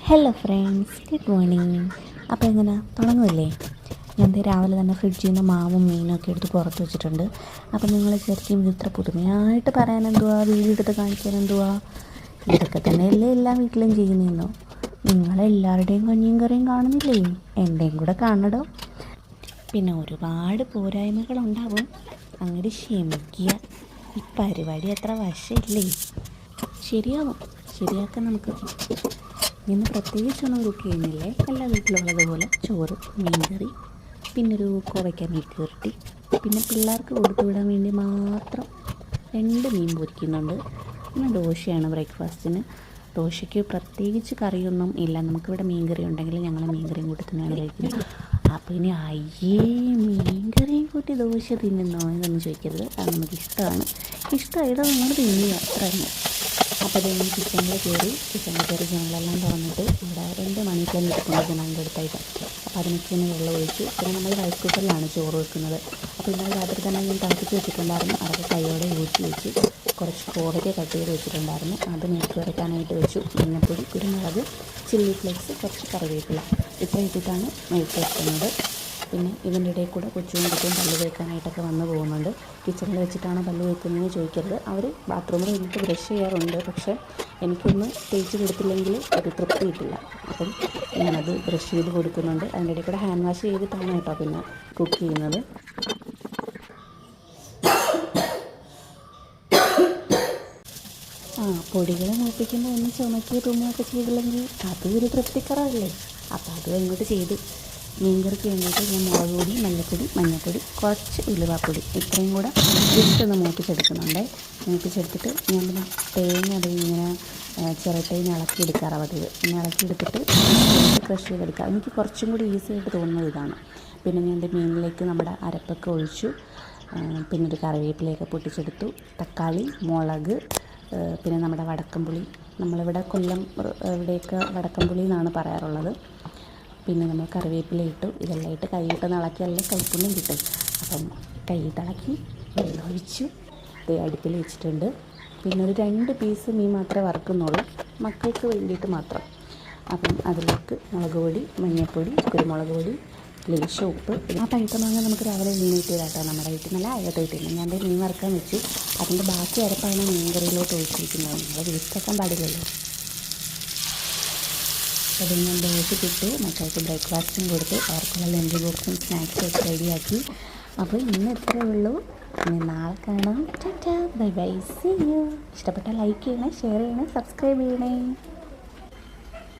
Hello friends, good morning. അപ്പോൾ എങ്ങനെ തുടങ്ങുമല്ലേ? ഞാൻ രാവിലെ തന്നെ ഫ്രിഡ്ജിൽ നിന്ന് മാവും മീനും ഒക്കെ എടുത്ത് പുറത്ത് വെച്ചിട്ടുണ്ട്. അപ്പോൾ നിങ്ങൾ ശരിക്കും ഇത് ഇത്ര പുതുമയായിട്ട് പറയാൻ എന്തുവാ, വീഡിയോ എടുത്ത് കാണിക്കാൻ എന്തുവാ? ഇതൊക്കെ തന്നെയല്ലേ എല്ലാ വീട്ടിലും ചെയ്യുന്നതെന്നോ? നിങ്ങളെല്ലാവരുടെയും കഞ്ഞിയും കറിയും കാണുന്നില്ലേ? എൻ്റെയും കൂടെ കാണടോ. പിന്നെ ഒരുപാട് പോരായ്മകളുണ്ടാവും, അങ്ങോട്ട് ക്ഷമിക്കുക. ഈ പരിപാടി അത്ര വശമില്ലേ, ശരിയാവും, ശരിയാക്കാം നമുക്ക്. ഇന്ന് പ്രത്യേകിച്ചൊന്നും കുക്ക് ചെയ്യുന്നില്ലേ, എല്ലാ വീട്ടിലുള്ളതുപോലെ ചോറ്, മീൻകറി, പിന്നൊരു കോവയ്ക്ക മെഴുക്കുവരട്ടി, പിന്നെ പിള്ളേർക്ക് കൊടുത്തു വിടാൻ വേണ്ടി മാത്രം 2 മീൻ പൊരിക്കുന്നുണ്ട്. പിന്നെ ദോശയാണ് ബ്രേക്ക്ഫാസ്റ്റിന്. ദോശയ്ക്ക് പ്രത്യേകിച്ച് കറിയൊന്നും ഇല്ല, നമുക്കിവിടെ മീൻകറി ഉണ്ടെങ്കിൽ ഞങ്ങൾ മീൻകറിയും കൂട്ടി തന്നെയാണ് കഴിക്കുന്നത്. അപ്പോൾ ഇനി മീൻകറിയും കൂട്ടി ദോശ തിന്നുന്നോ എന്നൊന്നും ചോദിക്കരുത്, അത് നമുക്ക് ഇഷ്ടമാണ്. ഇഷ്ടമായത് നിങ്ങൾ തിന്നുക, അത്ര തന്നെ. അപ്പോൾ അത് കിച്ചണിൽ കയറി ജനങ്ങളെല്ലാം തുറന്നിട്ട് ഇവിടെ 2 മണി പ്ലാന്റ് ഇട്ടിട്ടുണ്ട് ജനലിൻ്റെ അടുത്തായിട്ട്. അപ്പോൾ അതിനൊക്കെ ഒന്ന് വെള്ളം ഒഴിച്ചു. പിന്നെ നമ്മൾ റൈസ് കുക്കറിലാണ് ചോറ് വെക്കുന്നത്. അപ്പോൾ ഇന്നലെ രാത്രി തന്നെ ഞാൻ തിളപ്പിച്ച് വെച്ചിട്ടുണ്ടായിരുന്നു. അതൊക്കെ കൈയോടെ ഊറ്റി വെച്ച് കുറച്ച് കോവയ്ക്ക കട്ട് ചെയ്ത് വെച്ചിട്ടുണ്ടായിരുന്നു, അത് മെഴുക്ക് വരയ്ക്കാനായിട്ട് വെച്ചു. മഞ്ഞൾപ്പൊടി, കുരുമുളക്, ചില്ലി ഫ്ലേക്സ്, കുറച്ച് കറിവേപ്പില ഇത്ര ഇട്ടിട്ടാണ് മെഴുക്ക് വയ്ക്കുന്നത്. പിന്നെ ഇതിൻ്റെ ഇടയിൽ കൂടെ കൊച്ചും പല്ല് തേക്കാനായിട്ടൊക്കെ വന്ന് പോകുന്നുണ്ട്. കിച്ചണിൽ വെച്ചിട്ടാണ് പല്ല് തേക്കുന്നതെന്ന് ചോദിക്കരുത്. അവർ ബാത്റൂമിൽ നിന്നിട്ട് ബ്രഷ് ചെയ്യാറുണ്ട്, പക്ഷേ എനിക്കൊന്ന് തേച്ച് കൊടുത്തില്ലെങ്കിൽ ഒരു തൃപ്തി കിട്ടില്ല. അപ്പം ഞാനത് ബ്രഷ് ചെയ്ത് കൊടുക്കുന്നുണ്ട്. അതിൻ്റെ ഇടയിൽ കൂടെ ഹാൻഡ് വാഷ് ചെയ്തിട്ടാണ് കേട്ടോ പിന്നെ കുക്ക് ചെയ്യുന്നത്. പൊടികൾ മൂപ്പിക്കുമ്പോൾ ഒന്ന് ചുമക്കി തുമ്മൊക്കെ ചെയ്തില്ലെങ്കിൽ അതും ഒരു തൃപ്തിക്കറല്ലേ. അപ്പോൾ അതും ഇങ്ങോട്ട് ചെയ്ത്. മീൻകറിക്ക് വേണ്ടിയിട്ട് ഞാൻ മുളക് പൊടി, മല്ലിപ്പൊടി, മഞ്ഞൾപ്പൊടി, കുറച്ച് ഉലുവാപ്പൊടി ഇത്രയും കൂടെ ജസ്റ്റ് ഒന്ന് മൂപ്പിച്ചെടുക്കുന്നുണ്ട്. മൂപ്പിച്ചെടുത്തിട്ട് ഞാൻ പിന്നെ തേങ്ങ അത് ഇങ്ങനെ ചിരട്ടയിൽ ഇളക്കിയെടുക്കാറാണ് പതിവ്. ഇളക്കിയെടുത്തിട്ട് ക്രഷ് ചെയ്തെടുക്കുക. എനിക്ക് കുറച്ചും കൂടി ഈസി ആയിട്ട് തോന്നുന്നത് ഇതാണ്. പിന്നെ ഞാൻ എൻ്റെ മീനിലേക്ക് നമ്മുടെ അരപ്പൊക്കെ ഒഴിച്ചു. പിന്നെ ഒരു കറിവേപ്പിലയൊക്കെ പൊട്ടിച്ചെടുത്തു. തക്കാളി, മുളക്, പിന്നെ നമ്മുടെ വടക്കംപുളി, നമ്മളിവിടെ കൊല്ലം ഇവിടെയൊക്കെ വടക്കംപുളി എന്നാണ് പറയാറുള്ളത്. പിന്നെ നമ്മൾ കറിവേപ്പില ഇട്ടു. ഇതെല്ലാം ഇട്ട് കൈയിട്ട് ഇളക്കിയാലേ കൈപ്പുണ്യം കിട്ടും. അപ്പം കൈയിട്ട് ഇളക്കി വെള്ളം ഒഴിച്ചു അടുപ്പിൽ വെച്ചിട്ടുണ്ട്. പിന്നെ ഒരു 2 പീസ് മീൻ മാത്രമേ വറുക്കുന്നുള്ളൂ, മക്കൾക്ക് വേണ്ടിയിട്ട് മാത്രം. അപ്പം അതിലേക്ക് മുളക് പൊടി, മഞ്ഞൾപ്പൊടി, കുരുമുളക് പൊടി, ലേശം ഉപ്പ്. ആ പഴുത്ത മാങ്ങ നമുക്ക് രാവിലെ മീനിട്ട് കേട്ടോ, നമ്മുടെ വീട്ടിൽ നല്ല അകത്ത് കിട്ടില്ല. ഞാൻ മീൻ വറുക്കാൻ വെച്ചു. അതിൻ്റെ ബാക്കി അരപ്പാണ് മീൻ കറിയിലോട്ട് ഒഴിച്ചിരിക്കുന്നത്. നമ്മൾ വേസ്റ്റാക്കാൻ പാടില്ലല്ലോ. അത് ഞാൻ ദോശക്കിട്ട് മക്കൾക്ക് ബ്രേക്ക്ഫാസ്റ്റും കൊടുത്ത് അവർക്കുള്ള ലഞ്ച് ബോക്സും സ്നാക്സും ഒക്കെ റെഡിയാക്കി. അപ്പോൾ ഇന്ന് ഇത്രയേ ഉള്ളൂ. ഇനി നാളെ കാണാം. Tata, bye bye, see you. ഇഷ്ടപ്പെട്ടാൽ ലൈക്ക് ചെയ്യണേ, ഷെയർ ചെയ്യണേ, സബ്സ്ക്രൈബ് ചെയ്യണേ.